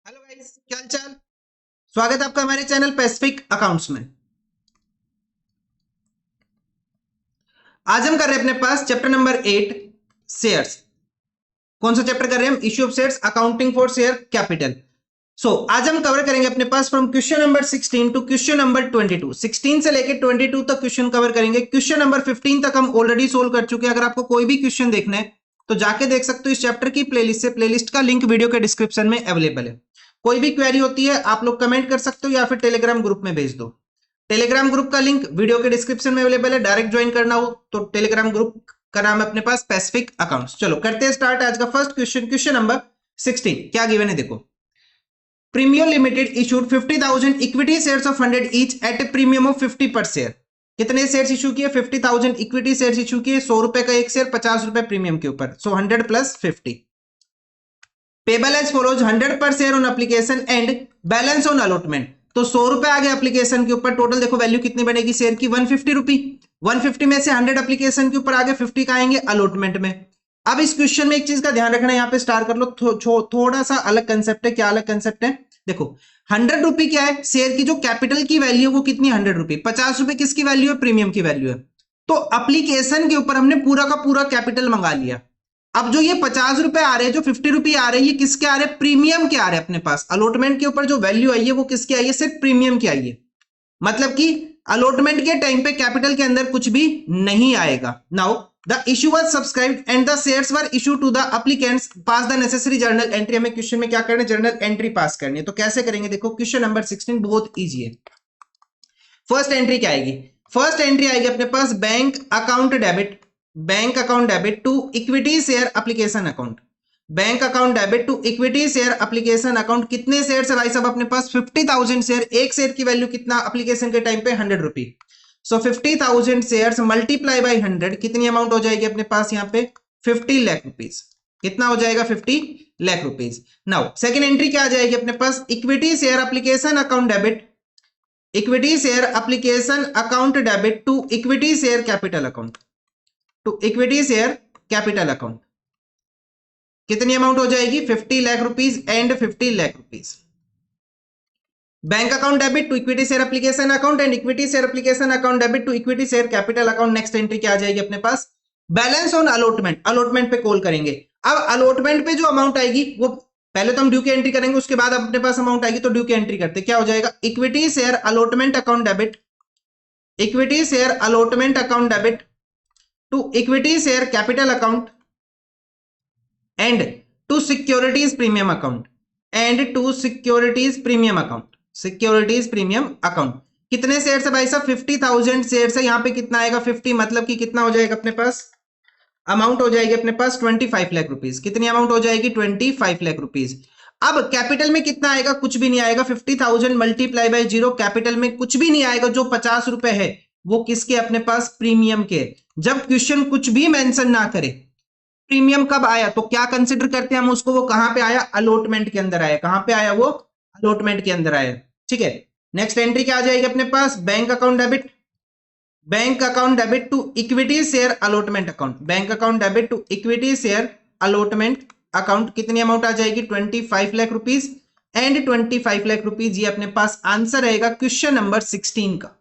Hello guys, क्या हालचाल। स्वागत है आपका हमारे चैनल पैसिफिक अकाउंट्स में। आज हम कर रहे हैं अपने पास चैप्टर नंबर 8 शेयर्स। कौन सा चैप्टर कर रहे हैं हम? Issue of shares, accounting for share capital. आज हम कवर करेंगे अपने पास from question number 16 two question number 22। 16 से लेकर 22 तक क्वेश्चन कवर करेंगे। क्वेश्चन नंबर 15 तक हम ऑलरेडी सोल्व कर चुके हैं। अगर आपको कोई भी क्वेश्चन देखना है तो जाके देख सकते हो इस चैप्टर की प्लेलिस्ट से। प्लेलिस्ट का लिंक वीडियो के डिस्क्रिप्शन में अवेलेबल है। कोई भी क्वेरी होती है आप लोग कमेंट कर सकते हो या फिर टेलीग्राम ग्रुप में भेज दो। टेलीग्राम ग्रुप का लिंक वीडियो के डिस्क्रिप्शन में अवेलेबल है। डायरेक्ट ज्वाइन करना हो तो टेलीग्राम ग्रुप का नाम है अपने पास पैसिफिक अकाउंट्स। चलो करते हैं स्टार्ट आज का फर्स्ट क्वेश्चन। क्वेश्चन नंबर 16 क्या गिवन है देखो। Premio limited issued 50,000 equity shares of 100 each eight A premium of 50 पर शेयर। कितने शेयर्स इशू किए? 50,000 इक्विटी शेयर्स इशू किए। 100 रुपए का एक शेयर, 50 रुपए प्रीमियम के ऊपर। सो 100 प्लस 50 पेबल एज फॉलोज 100 पर share on application and balance on allotment. तो 100 रुपए आ गए एप्लीकेशन के ऊपर। टोटल देखो वैल्यू कितनी बनेगी शेयर की? 150 रुपी। 150 में से 100 एप्लीकेशन के ऊपर आ गए, 50 का आएंगे अलॉटमेंट में। अब इस क्वेश्चन में एक चीज का ध्यान रखना है, यहाँ पे स्टार कर लो। थोड़ा सा अलग कंसेप्ट है। क्या अलग कंसेप्ट है देखो। 100 रुपी क्या है? शेयर की जो कैपिटल की वैल्यू वो कितनी? 100 रुपी। 50 रुपए किसकी वैल्यू है? प्रीमियम की वैल्यू है। तो एप्लीकेशन के ऊपर हमने पूरा का पूरा कैपिटल मंगा लिया। अब जो ये 50 रुपए आ रहे हैं, जो 50 रुपए आ रहे हैं, ये किसके आ रहे हैं? प्रीमियम के आ रहे हैं अपने पास। अलॉटमेंट के ऊपर जो वैल्यू आई है वो किसकी आई है? सिर्फ प्रीमियम की आई है। मतलब कि अलॉटमेंट के टाइम पे कैपिटल के अंदर कुछ भी नहीं आएगा। Now the issue was subscribed and the shares were issued to the applicants, pass the necessary journal entry. हमें क्वेश्चन में क्या करना है? जर्नल एंट्री पास करनी है। तो कैसे करेंगे देखो। क्वेश्चन नंबर 16 बहुत इजी है। फर्स्ट एंट्री क्या आएगी? फर्स्ट एंट्री आएगी अपने पास bank account debit. Bank account debit to equity share application account. Bank account debit to equity share application account. कितने शेयर है भाई साहब अपने पास? 50,000 शेयर। एक शेयर की वैल्यू कितना एप्लीकेशन के टाइम पे? 100 rupee. So 50,000 share multiply by 100, कितनी अमाउंट हो जाएगी अपने पास यहाँ पे? 50 लाख रुपीज। कितना हो जाएगा? 50 lakh rupees. Now second entry क्या आ जाएगी अपने पास? Equity share application account debit, equity share application account debit to equity share capital account, to equity share capital account. कितनी अमाउंट हो जाएगी? 50 lakh rupees and 50 lakh rupees. Bank account debit to equity share application account and equity share application account debit to equity share capital account. Next entry क्या आ जाएगी अपने पास? Balance on allotment. Allotment पे call करेंगे। अब अलॉटमेंट पे जो अमाउंट आएगी वो पहले तो हम ड्यू की एंट्री करेंगे, उसके बाद अपने पास अमाउंट आएगी तो ड्यू की एंट्री करते। क्या हो जाएगा? Equity share allotment account debit, equity share allotment account debit to equity share capital account and to securities premium account, and to securities premium account, securities premium account. कितने share है भाई साहब? 50,000 share है। यहां पे कितना आएगा? 50, मतलब कि कितना हो जाएगा अपने पास? अमाउंट हो जाएगी अपने पास 25 लाख रुपीज। कितनी अमाउंट हो जाएगी? 25 लाख रुपीज। अब कैपिटल में कितना आएगा? कुछ भी नहीं आएगा। 50,000 मल्टीप्लाई बाय 0, कैपिटल में कुछ भी नहीं आएगा। जो 50 रुपए है वो किसके? अपने पास प्रीमियम के। जब क्वेश्चन कुछ भी मेंशन ना करे, प्रीमियम कब आया तो क्या कंसिडर करते हैं हम उसको? वो कहां पे आया? अलॉटमेंट के अंदर आया। कहां पे आया वो? अलॉटमेंट के अंदर आया। ठीक है। नेक्स्ट एंट्री क्या आ जाएगी अपने पास? Bank account debit, bank account debit to equity share allotment account, bank account debit to equity share allotment account. कितनी अमाउंट आ जाएगी? 25 lakh rupees and 25 lakh rupees. ये अपने पास आंसर रहेगा क्वेश्चन नंबर 16 का।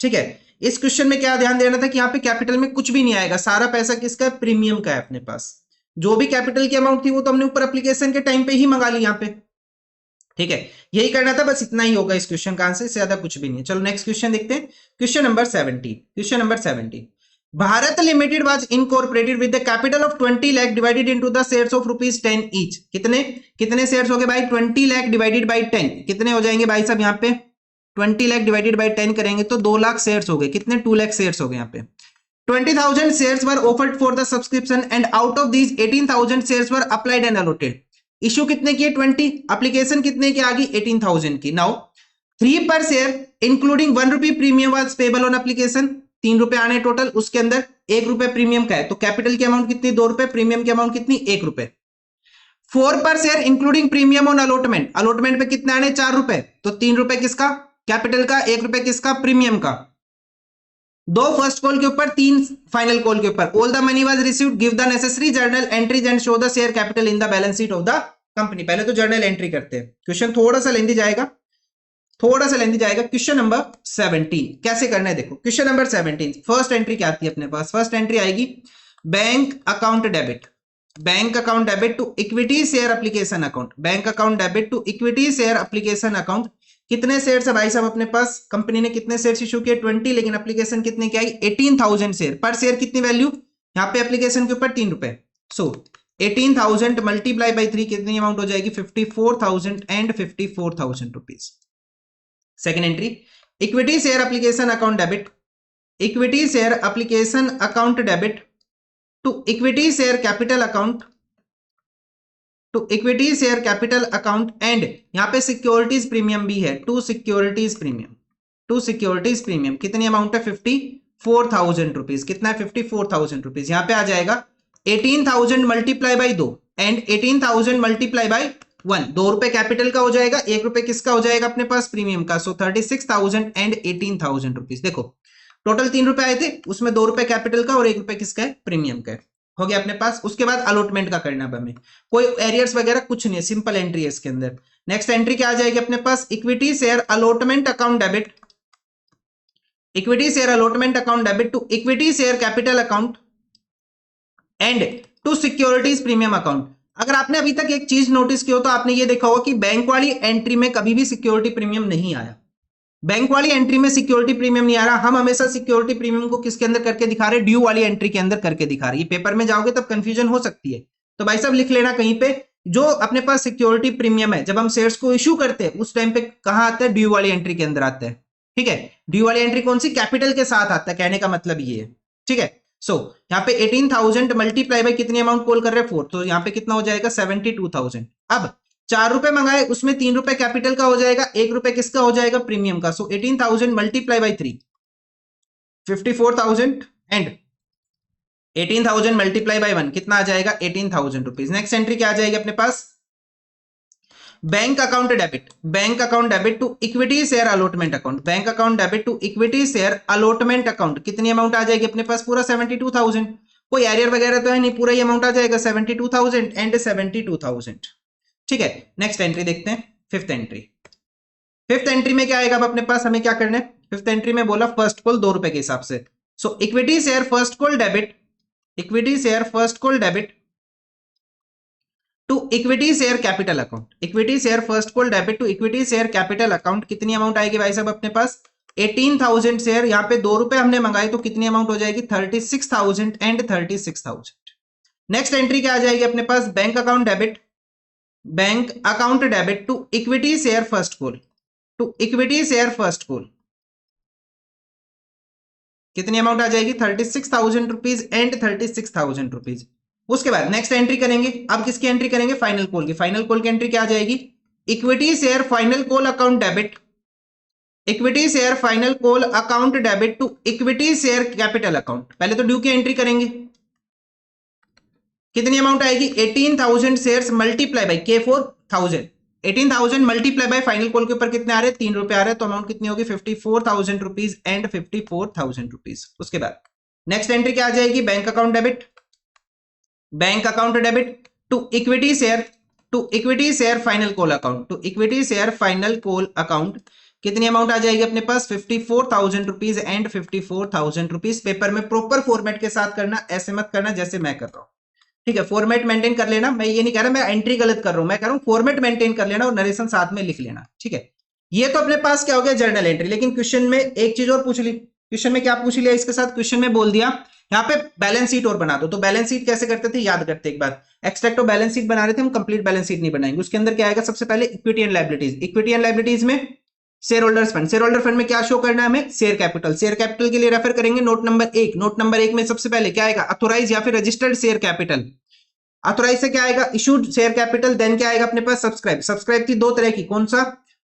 ठीक है। इस क्वेश्चन में क्या ध्यान देना था कि यहाँ पे कैपिटल में कुछ भी नहीं आएगा। सारा पैसा किसका है? प्रीमियम का है अपने पास। जो भी कैपिटल की अमाउंट थी वो तो हमने ऊपर एप्लीकेशन के टाइम पे ही मंगा ली यहाँ पे। ठीक है, यही करना था, बस इतना ही होगा इस क्वेश्चन का आंसर, से ज्यादा कुछ भी नहीं है। चलो नेक्स्ट क्वेश्चन देखते हैं। Question number 17। Question number 17। Bharat limited was incorporated with the capital of 20 lakh divided into the shares of ₹10 each. कितने कितने शेयर्स हो गए भाई? 20 लाख डिवाइडेड बाय 10 कितने हो जाएंगे भाई साहब? यहाँ पे 20 लाख डिवाइडेड बाय 10 करेंगे तो 2 लाख शेयर्स हो गए। कितने? 2 लाख शेयर्स हो गए यहाँ पे। 20,000 shares were offered for the subscription and out of these 18,000 shares were applied and allotted. Issue कितने की है? 20। एप्लीकेशन कितने की आ गई? 18,000 की। नाउ 3 पर share including 1 rupee premium was payable on application. 3 रुपए आने टोटल, उसके अंदर 1 रुपए प्रीमियम का है। तो कैपिटल की अमाउंट कितनी? 2 रुपए। प्रीमियम की अमाउंट कितनी? 1 रुपए। 4 पर share including premium on allotment. Allotment पे कितने आने? 4 रुपए। तो 3 रुपए किसका? कैपिटल का। 1 रुपए किसका? प्रीमियम का। 2 फर्स्ट कॉल के ऊपर, 3 फाइनल कॉल के ऊपर। All the money was received, give the necessary journal entries and show the share capital in the balance sheet of the company. पहले तो जर्नल एंट्री करते हैं, क्वेश्चन थोड़ा सा लेंदी जाएगा, क्वेश्चन नंबर 17 कैसे करना है देखो। क्वेश्चन नंबर 17 फर्स्ट एंट्री क्या आती है अपने पास, फर्स्ट एंट्री आएगी bank account debit to equity share application account, bank account debit to equity share application account. कितने शेयर है भाई साहब अपने पास, कंपनी ने कितने शेयर इशू किए 20, लेकिन एप्लीकेशन कितने की आई 18,000 शेयर। पर शेयर कितनी वैल्यू, यहाँ पे एप्लीकेशन के ऊपर 3 रुपए, सो 18,000 मल्टीप्लाई बाई 3 कितनी अमाउंट हो जाएगी 54,000 and 54,000 rupees. Second entry equity share application account debit, equity share application account debit to equity share capital account, to equity share capital account and यहां पे सिक्योरिटीज प्रीमियम भी है, टू सिक्योरिटीज प्रीमियम कितनी amount है 54,000 rupees. कितना है 54,000 rupees. यहां पे आ जाएगा 18,000 multiply by 2 and 18,000 multiply by 1, 2 रुपए कैपिटल का हो जाएगा, 1 रुपए किसका हो जाएगा अपने पास प्रीमियम का। सो 36,000 एंड 18,000 रुपीज। देखो टोटल 3 रुपए आए थे, उसमें 2 रुपए कैपिटल का और 1 रुपए किसका है प्रीमियम का है, हो गया अपने पास। उसके बाद अलॉटमेंट का करना है हमें, कोई एरियर्स वगैरह कुछ नहीं है, सिंपल एंट्री है इसके अंदर। नेक्स्ट एंट्री क्या आ जाएगी अपने पास, equity share allotment account debit, equity share allotment account debit to equity share capital account and to securities premium account. अगर आपने अभी तक एक चीज नोटिस की हो तो आपने ये देखा होगा कि बैंक वाली एंट्री में कभी भी सिक्योरिटी प्रीमियम नहीं आया, बैंक वाली एंट्री में सिक्योरिटी प्रीमियम नहीं आ रहा। हम हमेशा सिक्योरिटी प्रीमियम को किसके अंदर करके दिखा रहे हैं, ड्यू वाली एंट्री के अंदर करके दिखा रहे हैं। पेपर में जाओगे तब कंफ्यूजन हो सकती है, तो भाई साहब लिख लेना कहीं पे, जो अपने पास सिक्योरिटी प्रीमियम है जब हम शेयर्स को इश्यू करते हैं उस टाइम पे कहां आता है, ड्यू वाली एंट्री के अंदर आता है। ठीक है, ड्यू वाली एंट्री कौन सी, कैपिटल के साथ आता है, कहने का मतलब ये है। ठीक है, सो यहाँ पे 18,000 मल्टीप्लाई बाई कितनी अमाउंट कॉल कर रहे हैं 4, तो यहाँ पे कितना हो जाएगा 72,000। अब 4 रुपए मंगाए, उसमें 3 रुपए कैपिटल का हो जाएगा, 1 रुपए किसका हो जाएगा प्रीमियम का। सो 18,000 multiply by 3 54,000 and 18,000 multiply by 1 कितना आ जाएगा 18,000 रुपीज। नेक्स्ट एंट्री क्या आ जाएगी अपने पास, bank account debit to equity share allotment account, bank account debit to equity share allotment account. कितनी अमाउंट आ जाएगी अपने पास, पूरा 72,000, कोई एरियर वगैरह तो है नहीं, पूरा ये अमाउंट आ जाएगा 72,000 एंड 72,000। ठीक है, नेक्स्ट एंट्री देखते हैं, फिफ्थ एंट्री में क्या आएगा अब अपने पास, हमें क्या करना है, फिफ्थ एंट्री में बोला फर्स्ट कॉल 2 रुपए के हिसाब से। So equity share first call debit, equity share first call debit to equity share capital account, equity share first call debit to equity share capital account. कितनी अमाउंट आएगी भाई साहब अपने पास 18,000 शेयर, यहाँ पे 2 रुपए हमने मंगाए तो कितनी अमाउंट हो जाएगी 36,000 एंड 36,000। नेक्स्ट एंट्री क्या आ जाएगी अपने पास, bank account debit to equity share first call, to equity share first call. कितनी अमाउंट आ जाएगी 36,000 रुपीज एंड 36,000 रुपीज। उसके बाद नेक्स्ट एंट्री करेंगे, अब किसकी एंट्री करेंगे, फाइनल कॉल की। फाइनल कॉल की एंट्री क्या आ जाएगी, equity share final call account debit, equity share final call account debit to equity share capital account. पहले तो ड्यू की एंट्री करेंगे, कितनी अमाउंट आएगी 18,000 shares multiply by K4,000, 18,000 multiply by final call के ऊपर कितने आ रहे हैं 3 रुपए आ रहे हैं, तो अमाउंट कितनी होगी 54,000 रुपीज एंड 54,000 रुपीज। उसके बाद नेक्स्ट एंट्री क्या आ जाएगी, bank account debit to equity share final call account, to equity share final call account. कितनी अमाउंट आ जाएगी अपने पास 54,000 रुपीज एंड 54,000 रुपीज। पेपर में प्रॉपर फॉर्मेट के साथ करना, ऐसे मत करना जैसे मैं कर रहा हूं। ठीक है, फॉर्मेट मेंटेन कर लेना, मैं ये नहीं कह रहा मैं एंट्री गलत कर रहा हूं, मैं कह रहा हूं फॉर्मेट मेंटेन कर लेना और नरेशन साथ में लिख लेना। ठीक है, ये तो अपने पास क्या हो गया जर्नल एंट्री। लेकिन क्वेश्चन में एक चीज और पूछ ली, क्वेश्चन में क्या पूछ लिया इसके साथ, क्वेश्चन में बोल दिया यहाँ पे बैलेंस शीट और बना दो। तो बैलेंस शीट कैसे करते थे याद करते एक बार, एक्सट्रैक्ट ऑफ बैलेंस शीट बना रहे थे हम, कंप्लीट बैलेंस शीट नहीं बनाएंगे। उसके अंदर क्या आएगा, सबसे पहले equity and liabilities, equity and liabilities में share holders fund, share holder fund में क्या शो करना है हमें, शेयर कैपिटल। शेयर कैपिटल के लिए रेफर करेंगे नोट नंबर 1, नोट नंबर 1 में सबसे पहले क्या आएगा अथोराइज या फिर रजिस्टर्ड शेयर कैपिटल। अथोराइज से क्या आएगा इशूड शेयर कैपिटल, देन क्या आएगा अपने पास सब्सक्राइब। सब्सक्राइब की 2 तरह की, कौन सा,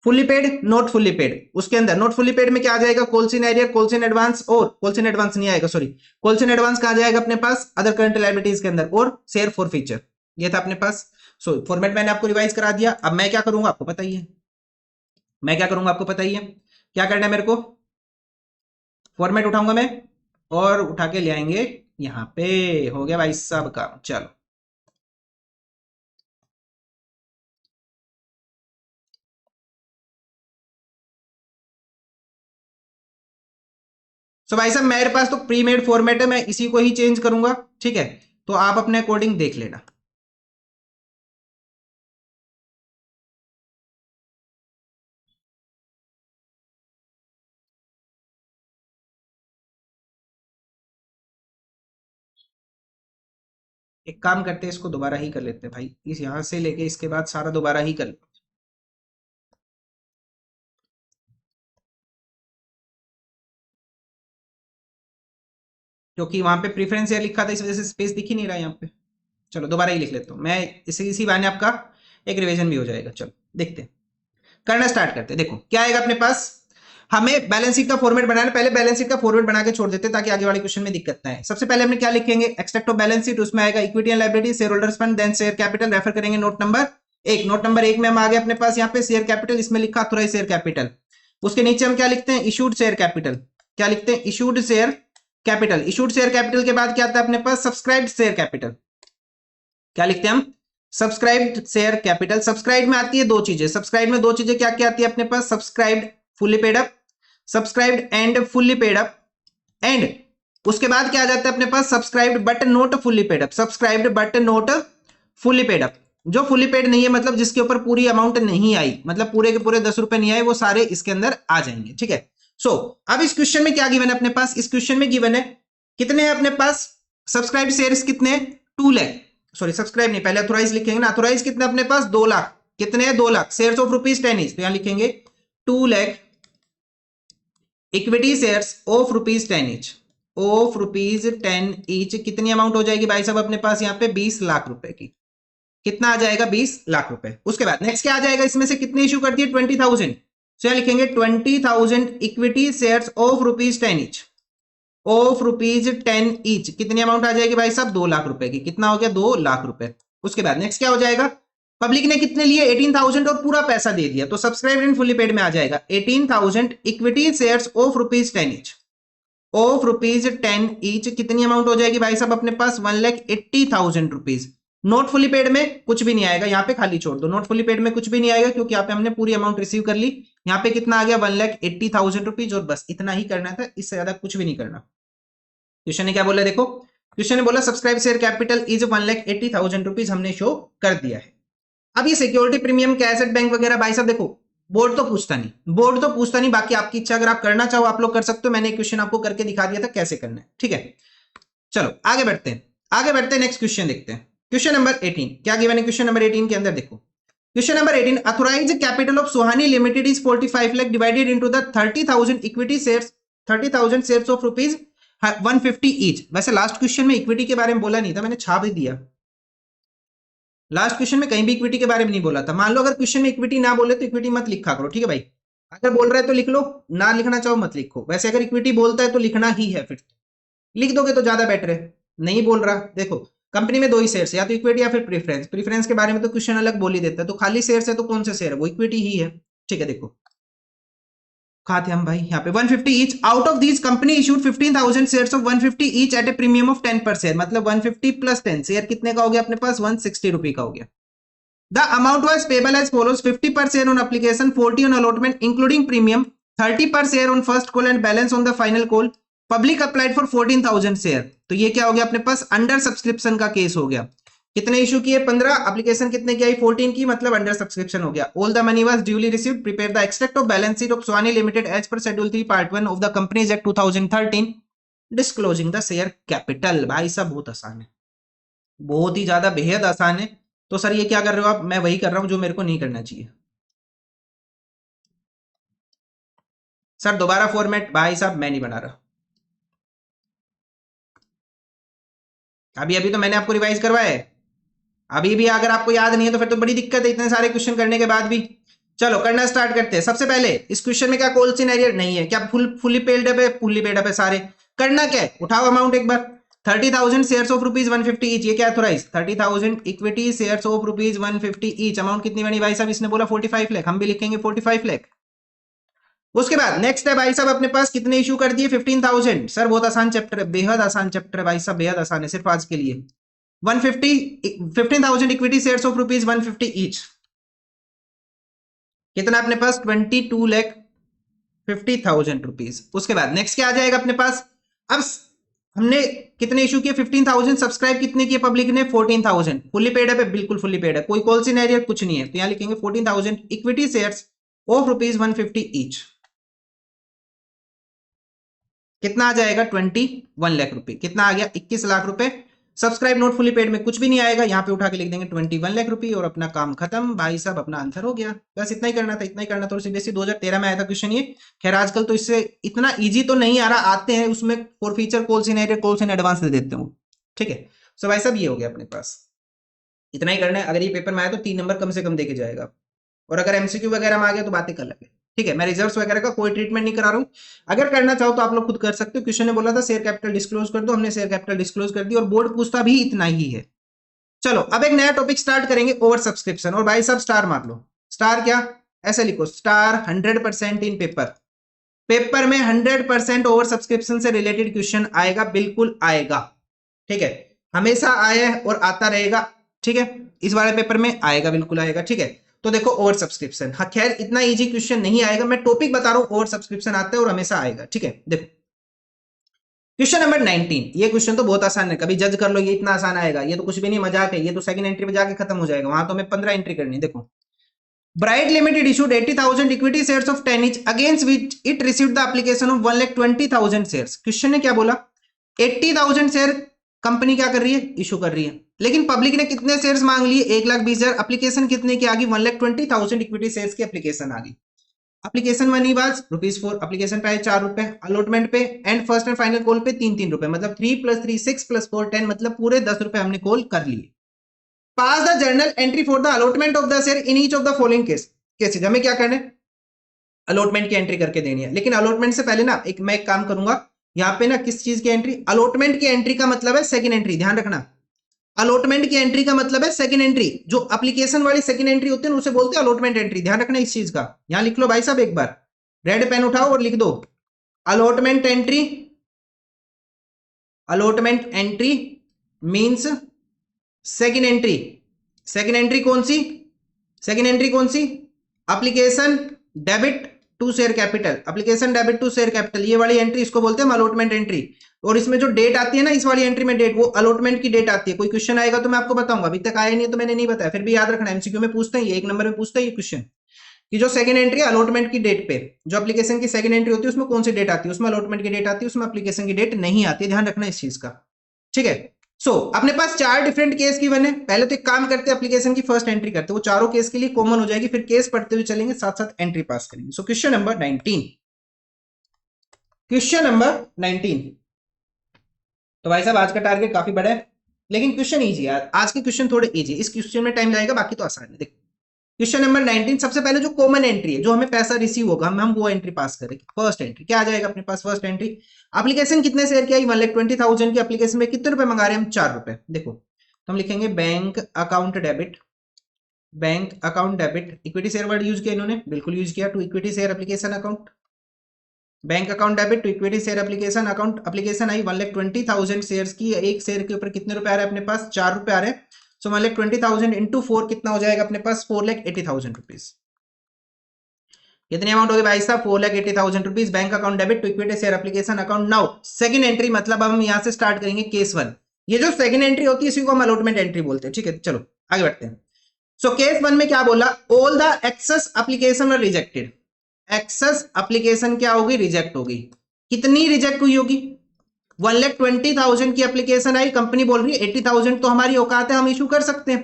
fully paid, not fully paid. उसके अंदर नॉट फुल्ली पेड में क्या आ जाएगा, calls in arrear, calls in advance, और कॉल्स इन एडवांस नहीं आएगा, सॉरी कॉल्स इन एडवांस कहां जाएगा अपने पास अदर करंट लायबिलिटीज के अंदर, और शेयर फॉर फीचर ये था अपने पास। सो फॉर्मेट मैंने आपको रिवाइज करा दिया। अब मैं क्या करूंगा आपको पता ही है, मैं क्या करूंगा आपको पता ही है, क्या करना है मेरे को, फॉर्मेट उठाऊंगा मैं और उठा के ले आएंगे यहाँ पे, हो गया भाई साहब का। चलो सो भाई साहब मेरे पास तो प्री मेड फॉर्मेट है, मैं इसी को ही चेंज करूंगा, ठीक है, तो आप अपने अकॉर्डिंग देख लेना। एक काम करते हैं, इसको दोबारा ही कर लेते हैं भाई, इस यहां से लेके इसके बाद सारा दोबारा ही कर, क्योंकि वहां पे प्रीफरेंस एयर लिखा था इस वजह से स्पेस दिख ही नहीं रहा यहाँ पे। चलो दोबारा ही लिख लेता हूँ मैं, इसी बहाने आपका एक रिवीजन भी हो जाएगा। चलो देखते हैं, करना स्टार्ट करते हैं। देखो क्या आएगा अपने पास, हमें बैलेंस शीट का फॉर्मेट बनाना है। पहले बैलेंस शीट का फॉर्मेट बना के छोड़ देते हैं ताकि आगे वाले क्वेश्चन में दिक्कत ना आए। सबसे पहले हमने क्या लिखेंगे, एक्सट्रैक्ट ऑफ बैलेंस शीट, उसमें आएगा equity and liability, share holders fund, then share capital, refer करेंगे नोट नंबर 1। नोट नंबर 1 में हम आ गए अपने पास यहाँ पे शेयर कैपिटल, इसमें लिखा ऑथराइज्ड शेयर कैपिटल। उसके नीचे हम क्या लिखते हैं, इशूड शेयर कैपिटल। क्या लिखते हैं, issued share capital. Issued share capital के बाद क्या आता है अपने पास, सब्सक्राइब्ड शेयर कैपिटल। क्या लिखते हैं हम, सब्सक्राइब्ड शेयर कैपिटल। सब्सक्राइब में आती है दो चीजें, सब्सक्राइब में दो चीजें क्या क्या आती है अपने पास, subscribed fully paid up, subscribed and fully paid up, and उसके बाद क्या आ जाता है अपने पास, subscribed but not fully paid up. Subscribed but not fully paid up, जो फुल्ली पेड नहीं है मतलब जिसके ऊपर पूरी अमाउंट नहीं आई, मतलब पूरे के पूरे 10 रुपए नहीं आए, वो सारे इसके अंदर आ जाएंगे, ठीक है। सो अब इस क्वेश्चन में क्या गिवन है अपने पास, इस क्वेश्चन में गिवन है कितने हैं अपने पास, सब्सक्राइब शेयर्स कितने हैं, 2 लाख, सॉरी सब्सक्राइब नहीं, पहले अथोराइज लिखेंगे ना, अथोराइज कितने अपने पास 2 लाख, कितने हैं 2 lakh, shares of rupees 10 etch, तो यहां लिखेंगे 2 lakh equity shares of rupees 10 etch, of rupees 10 etch. कितनी अमाउंट हो जाएगी भाई साहब अपने पास यहाँ पे, 20 लाख रुपए की। कितना आ जाएगा, 20 लाख रुपए। उसके बाद नेक्स्ट क्या आ जाएगा, इसमें से कितने इशू कर दिए, 20,000, तो यहां लिखेंगे 20,000 equity shares of rupees 10 etch, of rupees 10 each. कितनी अमाउंट आ जाएगी भाई साहब, 2 लाख रुपए की। कितना हो गया, 2 लाख रुपए। उसके बाद नेक्स्ट क्या हो जाएगा, पब्लिक ने कितने लिए, 18,000 और पूरा पैसा दे दिया, तो सब्सक्राइब एंड फुल्ली पेड में आ जाएगा 18,000 equity shares of rupees 10 each, of rupees 10 each. कितनी अमाउंट हो जाएगी भाई साहब अपने पास, 1,80,000 रुपीज। नोट फुली पेड में कुछ भी नहीं आएगा, यहाँ पे खाली छोड़ दो, नोट फुली पेड में कुछ भी नहीं आएगा क्योंकि यहाँ पे हमने पूरी अमाउंट रिसीव कर ली। यहाँ पे कितना आ गया, 1,80,000 रुपीज, और बस इतना ही करना था, इससे ज्यादा कुछ भी नहीं करना। क्वेश्चन ने क्या बोला, देखो क्वेश्चन ने बोला subscribe share capital is 1,80,000 rupees, हमने शो कर दिया है। अब ये सिक्योरिटी प्रीमियम कैसेट बैंक वगैरह भाई साहब देखो बोर्ड तो पूछता नहीं, बोर्ड तो पूछता नहीं, बाकी आपकी इच्छा, अगर आप करना चाहो आप लोग कर सकते हो, मैंने क्वेश्चन आपको करके दिखा दिया था कैसे करना है, ठीक है। चलो आगे बढ़ते हैं, आगे बढ़ते हैं, नेक्स्ट क्वेश्चन देखते हैं। क्वेश्चन नंबर 18 क्या गिवन है, क्वेश्चन नंबर 18 के अंदर देखो, question number 18, authorise capital of Suhani limited is 45 lakh divided into the 30,000 equity shares, 30,000 shares of rupees 150 each. वैसे लास्ट क्वेश्चन में इक्विटी के बारे में बोला नहीं था, मैंने छाप ही दिया, लास्ट क्वेश्चन में कहीं भी इक्विटी के बारे में नहीं बोला था। मान लो अगर क्वेश्चन में इक्विटी ना बोले तो इक्विटी मत लिखा करो, ठीक है भाई। अगर बोल रहा है तो लिख लो, ना लिखना चाहो मत लिखो। वैसे अगर इक्विटी बोलता है तो लिखना ही है, फिर लिख दोगे तो ज्यादा बेटर है। नहीं बोल रहा, देखो कंपनी में 2 ही शेयर है, या तो इक्विटी या फिर प्रेफरेंस। प्रेफरेंस के बारे में तो क्वेश्चन अलग बोल ही देता है, तो खाली शेयर है तो कौन सा शेयर है, वो इक्विटी ही है, ठीक है। देखो कहा थे हम भाई, यहाँ पे 150 each, out of these company issued 15,000 shares of 150 each eight A premium of 10 पर शेयर, मतलब 150 प्लस 10 शेयर कितने का हो गया अपने पास, 160 रुपए का हो गया। The amount was payable as follows: 50 per share on application, 40 on allotment including premium, 30 per share on first call and balance on the final call. Public applied for 14,000 share, तो ये क्या हो गया अपने पास, अंडर सब्सक्रिप्शन का case हो गया। कितने इशू किए, 15, एप्लीकेशन कितने की आई, 14 की, मतलब अंडर सब्सक्रिप्शन हो गया। All the money was duly received, prepare the extract of balance sheet of Suhani limited as per schedule 3 part 1 of the companies act 2013, disclosing the share capital. भाई साहब बहुत आसान है, बहुत ही ज्यादा बेहद आसान है। तो सर ये क्या कर रहे हो आप, मैं वही कर रहा हूं जो मेरे को नहीं करना चाहिए। सर दोबारा फॉर्मेट भाई साहब मैं नहीं बना रहा, अभी अभी तो मैंने आपको रिवाइज करवाया है। अभी भी अगर आपको याद नहीं है तो फिर तो बड़ी दिक्कत है, इतने सारे क्वेश्चन करने के बाद भी। चलो करना स्टार्ट करते हैं। सबसे पहले इस क्वेश्चन में क्या कॉल सिनेरियो नहीं है, क्या फुल्ली पेड अप है, फुल्ली पेड अप है सारे। करना क्या है, उठाओ अमाउंट एक बार, 30,000 शेयर्स ऑफ रुपीज 150 ईच, ये क्या authorise, 30,000 equity shares of rupees 150 each. Amount कितनी बनी भाई साहब, इसने बोला 45 लाख, हम भी लिखेंगे 45 लाख। उसके बाद नेक्स्ट है भाई साहब अपने पास कितने इशू कर दिए, 15,000। सर बहुत आसान चैप्टर है, बेहद आसान चैप्टर है भाई साहब, बेहद आसान है सिर्फ आज के लिए। 15,000 equity shares of rupees 150 each, कितना अपने पास 22 लाख 50,000 रुपीज। उसके बाद नेक्स्ट क्या आ जाएगा अपने पास, अब हमने कितने इशू किए, 15,000, सब्सक्राइब कितने किए पब्लिक ने, 14,000, फुल्ली पेड है, बिल्कुल फुल्ली पेड है, कोई कॉल सिनेरियो कुछ नहीं है, तो यहां लिखेंगे 14,000 इक्विटी शेयर्स ऑफ ₹150 ईच। कितना आ जाएगा, 21 लाख रुपए। कितना आ गया, 21 लाख रुपए। सब्सक्राइब नोट फुली पेड में कुछ भी नहीं आएगा, यहाँ पे उठा के लिख देंगे 21 लाख रुपए और अपना काम खत्म भाई साहब, अपना आंसर हो गया। बस इतना ही करना था, इतना ही करना था। सीबीएसई 2013 में आया था क्वेश्चन ये। खैर आजकल तो इससे इतना इजी तो नहीं आ रहा, आते हैं उसमें forfeiture calls in arrear calls in advance दे देते हूँ। ठीक है, सो भाई साहब ये हो गया अपने पास, इतना ही करना है। अगर ये पेपर में आया तो 3 नंबर कम से कम देके जाएगा, और अगर एमसीक्यू वगैरह में आ गया तो बातें कर लेंगे। ठीक है, मैं रिजर्व्स वगैरह का कोई ट्रीटमेंट नहीं करा रहा हूं, अगर करना चाहो तो आप लोग खुद कर सकते हो। क्वेश्चन ने बोला था शेयर कैपिटल डिस्क्लोज कर दो, हमने शेयर कैपिटल डिस्क्लोज कर दी, और बोर्ड पूछता भी इतना ही है। चलो अब एक नया टॉपिक स्टार्ट करेंगे, ओवर सब्सक्रिप्शन। और भाई साहब स्टार मार लो, स्टार क्या, ऐसे लिखो स्टार 100% इन पेपर। पेपर में 100% ओवर सब्सक्रिप्शन से रिलेटेड क्वेश्चन आएगा, बिल्कुल आएगा। ठीक है, हमेशा आया है और आता रहेगा। ठीक है, इस वाले पेपर में आएगा, बिल्कुल आएगा। ठीक है, तो देखो ओवर सब्सक्रिप्शन, हाँ खैर इतना इजी क्वेश्चन नहीं आएगा, मैं टॉपिक बता रहा हूं, ओवर सब्सक्रिप्शन आता है और हमेशा आएगा। ठीक है, देखो क्वेश्चन नंबर 19, ये क्वेश्चन तो बहुत आसान है, कभी जज कर लो, ये इतना आसान आएगा, ये तो कुछ भी नहीं, मजाक है, ये तो सेकंड एंट्री में जाके खत्म हो जाएगा, वहां तो हमें 15 एंट्री करनी। देखो bright limited issued 80,000 equity shares of 10 each against which it received the application of 1,20,000 shares. Question ने क्या बोला, 80,000 शेयर कंपनी क्या कर रही है, इशू कर रही है, लेकिन पब्लिक ने कितने शेयर्स मांग लिए, 1,20,000। एप्लीकेशन कितने की आ गई, 1,20,000 इक्विटी शेयर्स की एप्लीकेशन आ गई। Application money was ₹4, application price ₹4, allotment पे and first and final call पे ₹3, मतलब 3 + 3 6 + 4 10, मतलब पूरे ₹10 हमने कॉल कर लिए। Pass the journal entry for the allotment of the share in each of the following cases. हमें क्या करना है, अलॉटमेंट की एंट्री करके देनी है, लेकिन अलॉटमेंट से पहले ना मैं एक काम करूंगा, यहाँ पे ना किस चीज की एंट्री, अलॉटमेंट की एंट्री का मतलब है सेकंड एंट्री, ध्यान रखना, अलॉटमेंट की एंट्री का मतलब है सेकंड एंट्री। जो एप्लीकेशन वाली सेकंड एंट्री होती है उसे बोलते हैं अलॉटमेंट एंट्री, ध्यान रखना इस चीज का। यहां लिख लो भाई साहब, एक बार रेड पेन उठाओ और लिख दो allotment entry. Allotment entry means second entry. Second entry कौन सी, सेकंड एंट्री कौन सी, application debit to share capital, application debit to share capital, ये वाली एंट्री इसको बोलते हैं अलॉटमेंट एंट्री। और इसमें जो डेट आती है ना, इस वाली एंट्री में डेट, वो अलॉटमेंट की डेट आती है। कोई क्वेश्चन आएगा तो मैं आपको बताऊंगा, अभी तक आया नहीं है तो मैंने नहीं बताया, फिर भी याद रखना, एमसीक्यू में पूछते हैं, ये 1 नंबर में पूछते हैं ये क्वेश्चन, कि जो सेकंड एंट्री है अलॉटमेंट की डेट पे, जो एप्लीकेशन की सेकंड एंट्री होती है उसमें कौन सी डेट आती है, उसमें अलॉटमेंट की डेट आती है, उसमें एप्लीकेशन की डेट नहीं आती है, ध्यान रखना इस चीज का। ठीक है, सो अपने पास 4 डिफरेंट केस गिवन है। पहले तो एक काम करते हैं, एप्लीकेशन की फर्स्ट एंट्री करते हैं, वो चारों केस के लिए कॉमन हो जाएगी, फिर केस पढ़ते हुए चलेंगे, साथ साथ एंट्री पास करेंगे। So question number 19, question number 19। तो भाई साहब आज का टारगेट काफी बड़ा है, लेकिन क्वेश्चन इजी है, आज के क्वेश्चन थोड़े इजी, इस क्वेश्चन में टाइम लगेगा, बाकी तो आसान है। देखो क्वेश्चन नंबर 19, सबसे पहले जो कॉमन एंट्री है, जो हमें पैसा रिसीव होगा, हम वो एंट्री पास करेंगे। फर्स्ट एंट्री क्या आ जाएगा अपने पास, फर्स्ट एंट्री एप्लीकेशन कितने शेयर की आई, 1,20,000 की एप्लीकेशन में कितने रुपए मंगा रहे हैं हम, ₹4। देखो तो हम लिखेंगे bank account debit, bank account debit, equity share word use किया इन्होंने, बिल्कुल यूज किया, to equity share application account, bank account debit to equity share application account. Application आई 1,20,000 शेयर्स की, एक शेयर के ऊपर कितने रुपए आ रहे हैं अपने पास, ₹4 आ रहे हैं। सो 1,20,000 इंटू 4 कितना हो जाएगा अपने पास, 4,80,000 रुपीज। कितनी अमाउंट होगी भाई साहब, 4,80,000 rupees, bank account debit to equity share application account. Now second entry, मतलब अब हम यहां से स्टार्ट करेंगे केस 1। ये जो सेकंड एंट्री होती है इसी को हम अलॉटमेंट एंट्री बोलते हैं। ठीक है, चलो आगे बढ़ते हैं। सो केस 1 में क्या बोला, all the excess application were rejected. Excess application क्या होगी, रिजेक्ट होगी। कितनी रिजेक्ट हुई होगी, 1,20,000 की एप्लीकेशन आई, कंपनी बोल रही है 80,000 तो हमारी औकात है, हम इशू कर सकते हैं,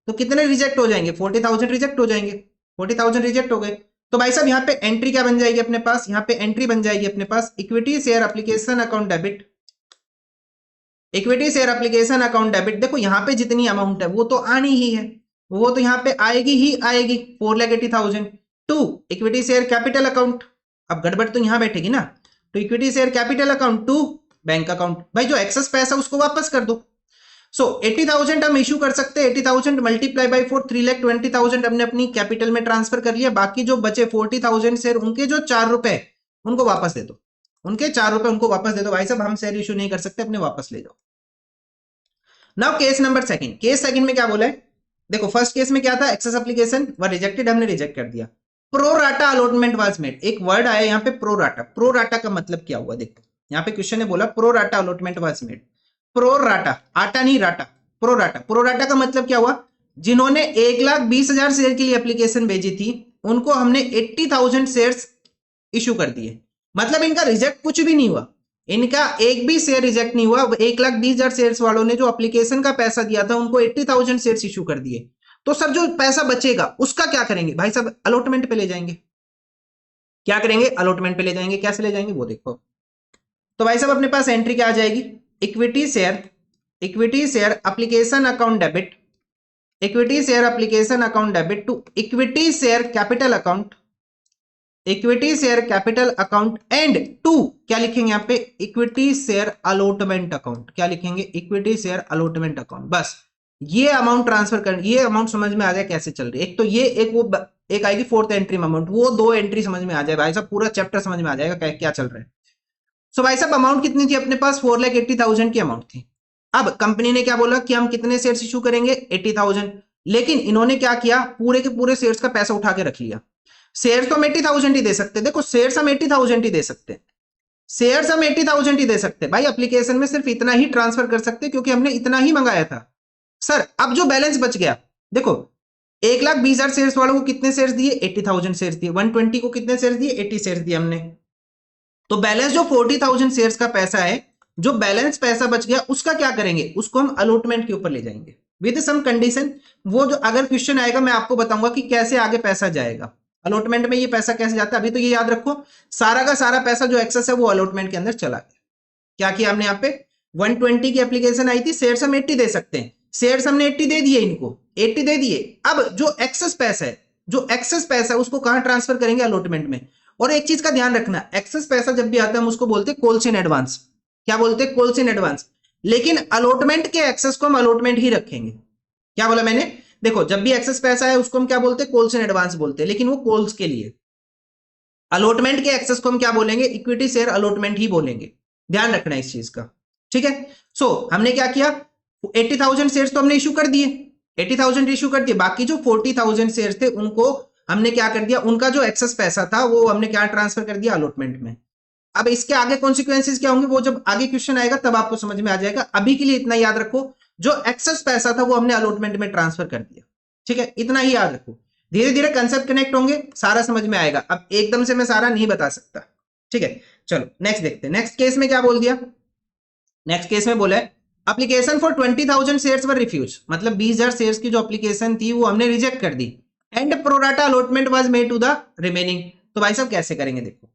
तो कितने रिजेक्ट हो जाएंगे, 40,000 रिजेक्ट हो जाएंगे, 40,000 रिजेक्ट हो गए। तो भाई साहब यहाँ पे एंट्री क्या बन जाएगी अपने पास, यहाँ पे एंट्री बन जाएगी अपने पास equity share application account debit, equity share application account debit. देखो यहाँ पे जितनी अमाउंट है वो तो आनी ही है, वो तो यहाँ पे आएगी ही आएगी, 4,80,000 to equity share capital account. अब गड़बड़ तो यहाँ बैठेगी ना, तो equity share capital account to bank account. भाई जो एक्सेस पैसा उसको वापस कर दो। सो 80,000 हम इशू कर सकते हैं, 80,000 मल्टीप्लाई बाई 4, 3,20,000 हमने अपनी कैपिटल में ट्रांसफर कर लिया। बाकी जो बचे 40,000 शेयर, उनके जो ₹4 उनको वापस दे दो, उनके ₹4 उनको वापस दे दो। भाई साहब हम शेयर इशू नहीं कर सकते, अपने वापस ले जाओ। Now case number second, case second में क्या बोला है, देखो फर्स्ट केस में क्या था, एक्सेस एप्लीकेशन वर रिजेक्टेड, हमने रिजेक्ट कर दिया। प्रोराटा अलॉटमेंट वाज मेड, एक वर्ड आया यहाँ पे प्रोराटा। प्रोराटा का मतलब क्या हुआ देखो, यहाँ पे क्वेश्चन ने बोला pro rata allotment was made. Pro rata, आटा नहीं राटा, प्रोराटा। प्रोराटा का मतलब क्या हुआ, जिन्होंने 1,20,000 शेयर के लिए एप्लीकेशन भेजी थी उनको हमने 80,000 शेयर्स इशू कर दिए। मतलब इनका रिजेक्ट कुछ भी नहीं हुआ, इनका एक भी शेयर रिजेक्ट नहीं हुआ। 1,20,000 शेयर्स वालों ने जो एप्लीकेशन का पैसा दिया था उनको 80,000 शेयर्स इशू कर दिए। तो सर जो पैसा बचेगा उसका क्या करेंगे भाई साहब, अलॉटमेंट पे ले जाएंगे। क्या करेंगे, अलॉटमेंट पे ले जाएंगे। कैसे ले जाएंगे वो देखो। तो भाई साहब अपने पास एंट्री क्या आ जाएगी, equity share, equity share application account debit, equity share application account debit to equity share capital account, equity share capital account and to क्या लिखेंगे यहाँ पे, इक्विटी शेयर अलॉटमेंट अकाउंट। क्या लिखेंगे, इक्विटी शेयर अलॉटमेंट अकाउंट। बस ये amount transfer कर, ये अमाउंट समझ में आ जाए कैसे चल रही है। एक तो ये, एक वो, एक आएगी फोर्थ एंट्री में अमाउंट, वो दो एंट्री समझ में आ जाए भाई साहब, पूरा चैप्टर समझ में आ जाएगा क्या चल रहा है। सो भाई साहब अमाउंट कितनी थी अपने पास, 4,80,000 की अमाउंट थी। अब कंपनी ने क्या बोला कि हम कितने शेयर्स इशू करेंगे, 80,000। लेकिन इन्होंने क्या किया, पूरे के पूरे शेयर्स का पैसा उठा के रख लिया। शेयर्स तो हम 80,000 ही दे सकते, देखो शेयर्स हम 80,000 ही दे सकते, शेयर्स हम 80,000 ही दे सकते भाई। एप्लीकेशन में सिर्फ इतना ही ट्रांसफर कर सकते क्योंकि हमने इतना ही मंगाया था। सर अब जो बैलेंस बच गया देखो, 1,20,000 शेयर्स वालों को कितने शेयर्स दिए, 80,000 शेयर्स दिए। 120 को कितने शेयर्स दिए, 80 शेयर्स दिए हमने। तो बैलेंस जो 40,000 शेयर्स का पैसा है, जो बैलेंस पैसा बच गया उसका क्या करेंगे, उसको हम अलॉटमेंट के ऊपर ले जाएंगे विद सम कंडीशन। वो जो अगर क्वेश्चन आएगा मैं आपको बताऊंगा कि कैसे आगे पैसा जाएगा अलॉटमेंट में, ये पैसा कैसे जाता है। अभी तो ये याद रखो, सारा का सारा पैसा जो एक्सेस है वो अलॉटमेंट के अंदर चला गया। क्या किया हमने यहाँ पे, 120 की एप्लीकेशन आई थी, शेयर्स हम 80 दे सकते हैं, शेयर्स हमने 80 दे दिए, इनको 80 दे दिए। अब जो एक्सेस पैसा है, जो एक्सेस पैसा है उसको कहां ट्रांसफर करेंगे, अलॉटमेंट में। और एक चीज का ध्यान रखना, एक्सेस पैसा जब भी आता है हम उसको बोलते हैं कॉल्स इन एडवांस। क्या बोलते हैं, कॉल्स इन एडवांस। लेकिन अलॉटमेंट के एक्सेस को हम अलॉटमेंट ही रखेंगे। क्या बोला मैंने, देखो जब भी एक्सेस पैसा है उसको हम क्या बोलते हैं, कॉल्स इन एडवांस बोलते हैं, लेकिन वो कॉल्स के लिए। अलॉटमेंट के एक्सेस को हम क्या बोलेंगे, इक्विटी शेयर अलॉटमेंट ही बोलेंगे। ध्यान रखना इस चीज का, ठीक है। सो हमने क्या किया, 80,000 शेयर्स तो हमने इशू कर दिए, 80,000 इशू कर दिए। बाकी जो 40,000 शेयर्स थे उनको हमने क्या कर दिया, उनका जो एक्सेस पैसा था वो हमने क्या ट्रांसफर कर दिया, अलॉटमेंट में। अब इसके आगे कॉन्सिक्वेंसेस क्या होंगे वो जब आगे क्वेश्चन आएगा तब आपको समझ में आ जाएगा। अभी के लिए इतना याद रखो, जो एक्सेस पैसा था वो हमने अलॉटमेंट में ट्रांसफर कर दिया, ठीक है। इतना ही याद रखो, धीरे धीरे कंसेप्ट कनेक्ट होंगे, सारा समझ में आएगा। अब एकदम से मैं सारा नहीं बता सकता, ठीक है। चलो नेक्स्ट देखते हैं। नेक्स्ट केस में क्या बोल दिया, नेक्स्ट केस में बोला है application for 20,000 shares were refuse, मतलब 20,000 शेयर्स की जो एप्लीकेशन थी वो हमने रिजेक्ट कर दी। And pro rata allotment was made to the remaining. तो भाई साहब कैसे करेंगे देखो।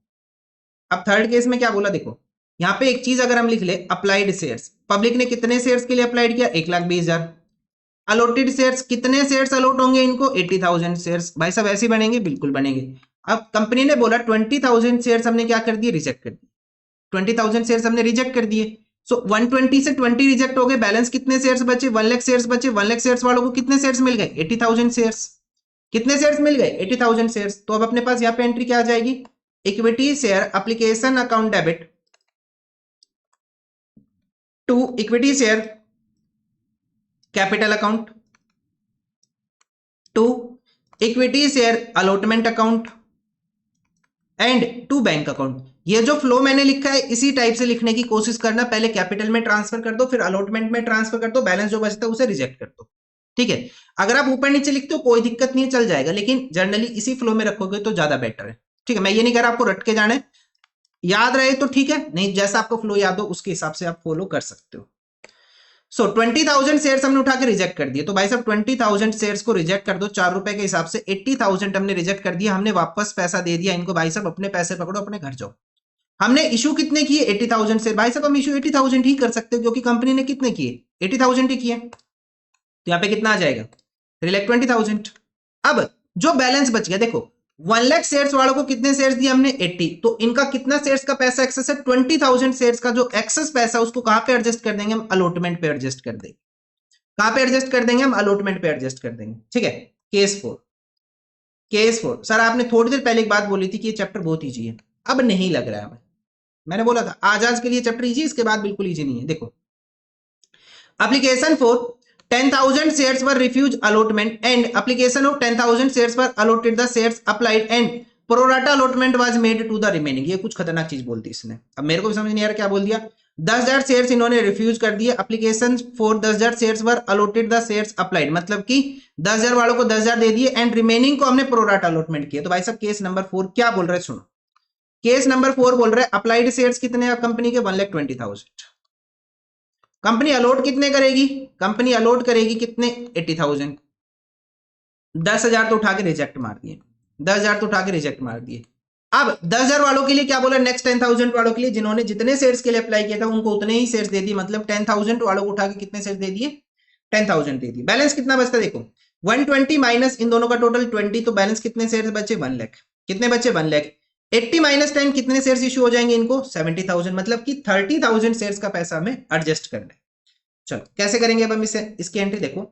अब थर्ड केस में क्या बोला देखो, यहां पे एक चीज अगर हम लिख ले, अप्लाइड शेयर्स, पब्लिक ने कितने शेयर्स के लिए अप्लाइड किया, 1,20,000। अलॉटेड शेयर्स, कितने शेयर्स अलॉट होंगे इनको, 80,000 शेयर्स। भाई साहब ऐसे बनेंगे, बिल्कुल बनेंगे। अब कंपनी ने बोला 20,000 शेयर्स हमने क्या कर दिए, रिजेक्ट कर दिए। 20,000 शेयर्स हमने रिजेक्ट कर दिए। सो 120 से 20 रिजेक्ट हो गए, बैलेंस कितने शेयर्स बचे, 1 लाख शेयर्स बचे। 1 लाख शेयर्स वालों को कितने शेयर्स मिल गए, 80,000 शेयर्स। कितने शेयर्स मिल गए, 80,000 शेयर्स। तो अब अपने पास यहाँ पे एंट्री क्या आ जाएगी, equity share application account debit to equity share capital account to equity share allotment account and to bank account. ये जो फ्लो मैंने लिखा है इसी टाइप से लिखने की कोशिश करना, पहले कैपिटल में ट्रांसफर कर दो, फिर अलॉटमेंट में ट्रांसफर कर दो, बैलेंस जो बचता है उसे रिजेक्ट कर दो, ठीक है। अगर आप ऊपर नीचे लिखते हो कोई दिक्कत नहीं है, चल जाएगा, लेकिन जनरली इसी फ्लो में रखोगे तो ज्यादा बेटर है, ठीक है। मैं ये नहीं कह रहा आपको रट के जाना है, याद रहे तो ठीक है, नहीं जैसा आपको फ्लो याद हो उसके हिसाब से आप फॉलो कर सकते हो। सो 20,000 शेयर्स हमने उठा के रिजेक्ट कर दिए। तो भाई साहब 20,000 शेयर्स को रिजेक्ट कर दो 4 रुपए के हिसाब से। 80,000 हमने रिजेक्ट कर दिया, हमने वापस पैसा दे दिया इनको। भाई साहब अपने पैसे पकड़ो, अपने घर जाओ। हमने इशू कितने किए, 80,000 शेयर। भाई साहब हम इशू 80,000 ही कर सकते हो क्योंकि कंपनी ने कितने किए, 80,000 ही किए। तो यहाँ पे कितना आ जाएगा, 3,20,000। अब जो बैलेंस बच गया देखो, 1 लाख शेयर्स वालों को कितने शेयर्स दिए हमने, 80। तो इनका कितना शेयर्स का पैसा एक्सेस है, 20,000 शेयर्स का जो एक्सेस पैसा उसको कहां पे एडजस्ट कर देंगे हम, अलॉटमेंट पे एडजस्ट कर देंगे। कहां पे एडजस्ट कर देंगे हम, अलॉटमेंट पे एडजस्ट कर देंगे, ठीक है। Case 4, case 4। सर आपने थोड़ी देर पहले एक बात बोली थी कि ये चैप्टर बहुत ईजी है, अब नहीं लग रहा है। मैंने बोला था आज के लिए चैप्टर ईजी, इसके बाद बिल्कुल ईजी नहीं है। देखो application for 10,000 shares were refused allotment and application of 10,000 shares were allotted, the shares applied and pro rata allotment was made to the remaining। ये कुछ खतरनाक चीज बोलती इसने, अब मेरे को भी समझ नहीं आ रहा क्या बोल दिया। 10,000 शेयर्स इन्होंने रिफ्यूज कर दिए, application for 10,000 shares were allotted, the shares applied, मतलब कि 10,000 वालों को 10,000 दे दिए एंड रिमेनिंग को हमने प्रो राटा अलॉटमेंट किया। तो भाई साहब केस नंबर 4 क्या बोल रहे हैं, सुनो। केस नंबर 4 बोल रहे हैं अप्लाइड शेयर्स कितने कंपनी के 1,20,000। कंपनी अलॉट कितने करेगी, कंपनी अलॉट करेगी कितने 80,000। 10,000 तो उठा के रिजेक्ट मार दिए, 10,000 तो उठा के रिजेक्ट मार दिए। अब 10,000 वालों के लिए क्या बोला, नेक्स्ट 10,000 वालों के लिए जिन्होंने जितने शेयर्स के लिए अप्लाई किया था उनको उतने ही शेयर्स दे दिए, मतलब 10,000 वालों को उठा के कितने शेयर्स दे दिए, 10,000 दे दिए। बैलेंस कितना बचता देखो, 120 माइनस इन दोनों का टोटल 20, तो बैलेंस कितने शेयर्स बचे, 1 लाख। कितने बचे, 1 लाख। 80 माइनस 10 कितने शेयर्स इशू हो जाएंगे इनको, 70,000, मतलब कि 30,000 शेयर्स का पैसा हमें एडजस्ट करना है। चलो कैसे करेंगे अब हम इसे, इसकी एंट्री देखो।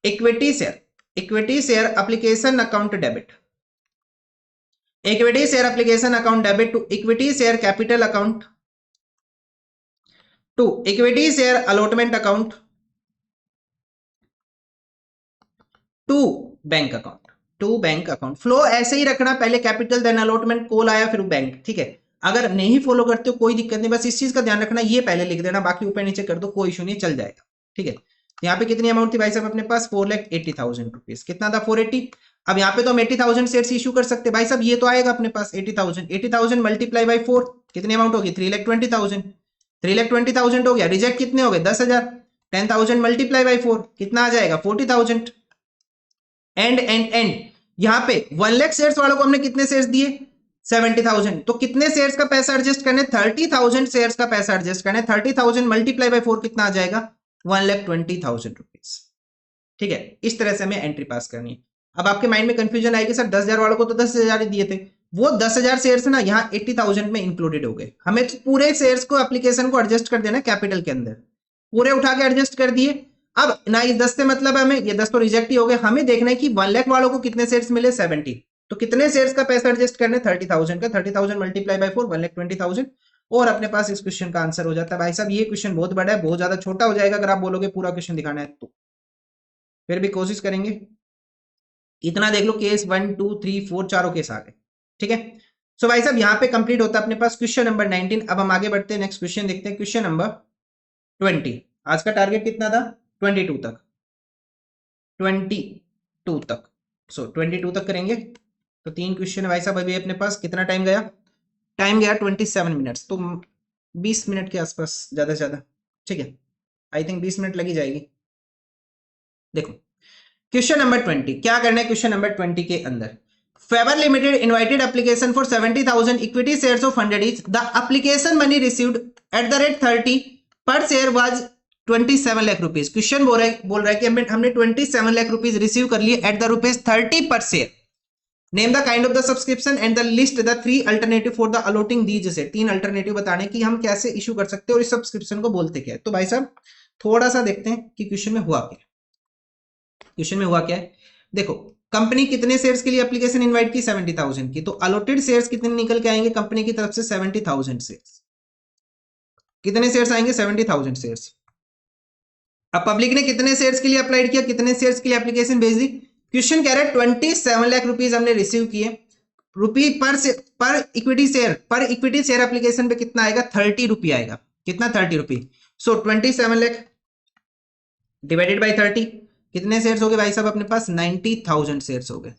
Equity share, equity share application account debit, equity share application account debit to equity share capital account to equity share allotment account to bank account, to bank account. Flow ऐसे ही रखना, पहले कैपिटल देन अलॉटमेंट, कॉल आया फिर bank, ठीक है। अगर नहीं फॉलो करते हो कोई दिक्कत नहीं, बस इस चीज का ध्यान रखना, ये पहले लिख देना, बाकी ऊपर नीचे कर दो, कोई इशू नहीं, चल जाएगा, ठीक है। यहाँ पे कितनी अमाउंट थी भाई साहब अपने पास, 4,80,000 रुपीज। कितना था, 480। अब यहाँ पे तो हम 80,000 शेयर्स इशू कर सकते भाई साहब, ये तो आएगा अपने पास 80,000, 80,000 मल्टीप्लाई बाई 4 कितनी अमाउंट होगी, 3,20,000, 3,20,000 हो गया। रिजेक्ट कितने हो गए, 10,000, 10,000 मल्टीप्लाई बाई 4 कितना आ जाएगा, 40,000। एंड यहाँ पे 1 लाख शेयर्स वालों को हमने कितने शेयर्स दिए, 70,000, तो कितने शेयर्स का पैसा एडजस्ट करने, 30,000 शेयर्स का पैसा एडजस्ट करने। 30,000 मल्टीप्लाई बाई 4 कितना आ जाएगा, 1,20,000 रुपीज, ठीक है। इस तरह से हमें एंट्री पास करनी है। अब आपके माइंड में कंफ्यूजन आएगी, सर 10,000 वालों को तो 10,000 ही दिए थे, वो 10,000 शेयर्स ना यहाँ 80,000 में इंक्लूडेड हो गए, हमें तो पूरे शेयर्स को एप्लीकेशन को एडजस्ट कर देना कैपिटल के अंदर, पूरे उठा के एडजस्ट कर दिए। अब ना ये 10 से मतलब हमें, ये 10 तो रिजेक्ट ही हो गए, हमें देखना है कि 1 लाख वालों को कितने शेयर्स मिले, 70, तो कितने शेयर्स का पैसा एडजस्ट करने, 30,000 का, 30,000 मल्टीप्लाई बाई 4 1,20,000, और अपने पास इस क्वेश्चन का आंसर हो जाता है। भाई साहब ये क्वेश्चन बहुत बड़ा है, बहुत ज्यादा छोटा हो जाएगा अगर आप बोलोगे पूरा क्वेश्चन दिखाना है तो, फिर भी कोशिश करेंगे। इतना देख लो, केस 1 2 3 4 चारों केस आ गए, ठीक है। सो भाई साहब यहाँ पे कंप्लीट होता है अपने पास क्वेश्चन नंबर 19। अब हम आगे बढ़ते हैं, नेक्स्ट क्वेश्चन देखते हैं, क्वेश्चन नंबर 20। आज का टारगेट कितना था, 22 तक, 22 तक। सो 22 तक करेंगे, तो 3 क्वेश्चन भाई साहब अभी अपने पास। कितना टाइम गया, टाइम गया 27 मिनट्स, तो 20 मिनट के आसपास ज्यादा से ज्यादा, ठीक है। आई थिंक 20 मिनट लगी जाएगी। देखो क्वेश्चन नंबर 20 क्या करना है, क्वेश्चन नंबर 20 के अंदर favour limited invited application for 70,000 equity shares of 100 each, the application money received at the rate 30 per share was 27 lakh rupees. Question बोल रहा है कि हमने 27 लाख रुपीज रिसीव कर लिए एट द रुपीज 30 पर share. Name the kind of the subscription and the list the 3 alternative for the allotting these से। 3 alternative बताने की हम कैसे इशू कर सकते हैं और इस सब्सक्रिप्शन को बोलते क्या है। तो भाई साहब थोड़ा सा देखते हैं कि क्वेश्चन में हुआ क्या है। क्वेश्चन में हुआ क्या है, देखो कंपनी कितने शेयर्स के लिए एप्लीकेशन इनवाइट की, 70,000 की, तो अलॉटेड शेयर्स कितने निकल के आएंगे कंपनी की तरफ से, 70,000 शेयर्स। कितने शेयर्स आएंगे, 70,000 शेयर्स। अब पब्लिक ने कितने शेयर्स के लिए अप्लाई किया, कितने शेयर्स के लिए एप्लीकेशन भेज दी। क्वेश्चन कह रहा है 27 लाख रुपीज हमने रिसीव किए, रुपी पर इक्विटी शेयर एप्लीकेशन पे कितना आएगा, 30 रुपी आएगा। कितना, 30 रुपी। सो 27 लाख डिवाइडेड बाई 30, कितने शेयर्स हो गए भाई साहब अपने पास, 90,000 शेयर्स हो गए।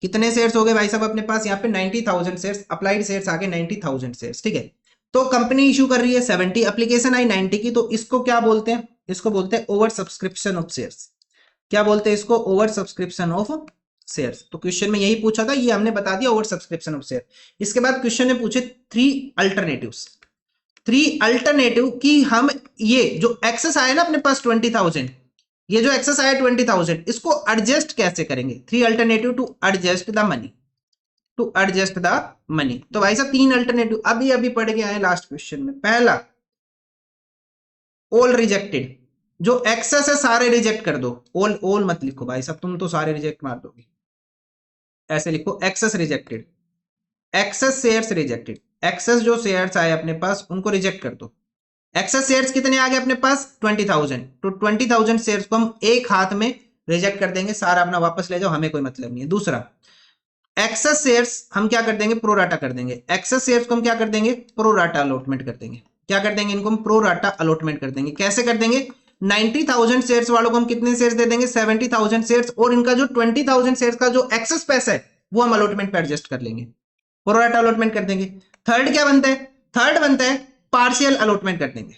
कितने शेयर्स हो गए भाई साहब अपने पास यहाँ पे, 90,000 शेयर्स। अप्लाइड शेयर्स आ गए 90,000 शेयर्स, ठीक है। तो कंपनी इशू कर रही है 70, एप्लीकेशन आई 90 की, तो इसको क्या बोलते हैं, इसको बोलते हैं ओवर सब्सक्रिप्शन ऑफ शेयर्स। क्या बोलते हैं इसको, ओवर सब्सक्रिप्शन ऑफ शेयर्स। तो क्वेश्चन में यही पूछा था, ये हमने बता दिया, ओवर सब्सक्रिप्शन ऑफ शेयर। इसके बाद क्वेश्चन में पूछे 3 अल्टरनेटिव्स, 3 अल्टरनेटिव की हम ये जो एक्सेस आया ना अपने पास 20,000, ये जो एक्सेस आया 20,000, इसको एडजस्ट कैसे करेंगे। 3 alternative to adjust the money, to adjust the money. तो भाई साहब 3 अल्टरनेटिव अभी पढ़ के आए लास्ट क्वेश्चन में। पहला ऑल रिजेक्टेड, जो एक्सेस है सारे रिजेक्ट कर दो। ऑल मत लिखो भाई साहब, तुम तो सारे रिजेक्ट मार दोगे, ऐसे लिखो excess rejected, excess shares rejected. Excess जो शेयर्स आए अपने पास उनको रिजेक्ट कर दो, एक्सेस शेयर्स कितने आ गए अपने पास 20,000, तो 20,000 शेयर्स को हम एक हाथ में रिजेक्ट कर देंगे, सारा अपना वापस ले जाओ, हमें कोई मतलब नहीं है। दूसरा, एक्सेस शेयर्स हम क्या कर देंगे, प्रोराटा कर देंगे। एक्सेस शेयर्स को हम क्या कर देंगे, प्रोराटा अलॉटमेंट कर देंगे। क्या कर देंगे, इनको हम प्रोराटा अलॉटमेंट कर देंगे। कैसे कर देंगे, 90,000 शेयर्स वालों को हम कितने शेयर्स दे देंगे, 70,000 शेयर्स, और इनका जो 20,000 शेयर्स का जो एक्सेस पैसा है वो हम अलॉटमेंट पे एडजस्ट कर लेंगे, प्रोराटा अलॉटमेंट कर देंगे। थर्ड क्या बनता है, थर्ड बनता है पार्शियल अलॉटमेंट कर देंगे।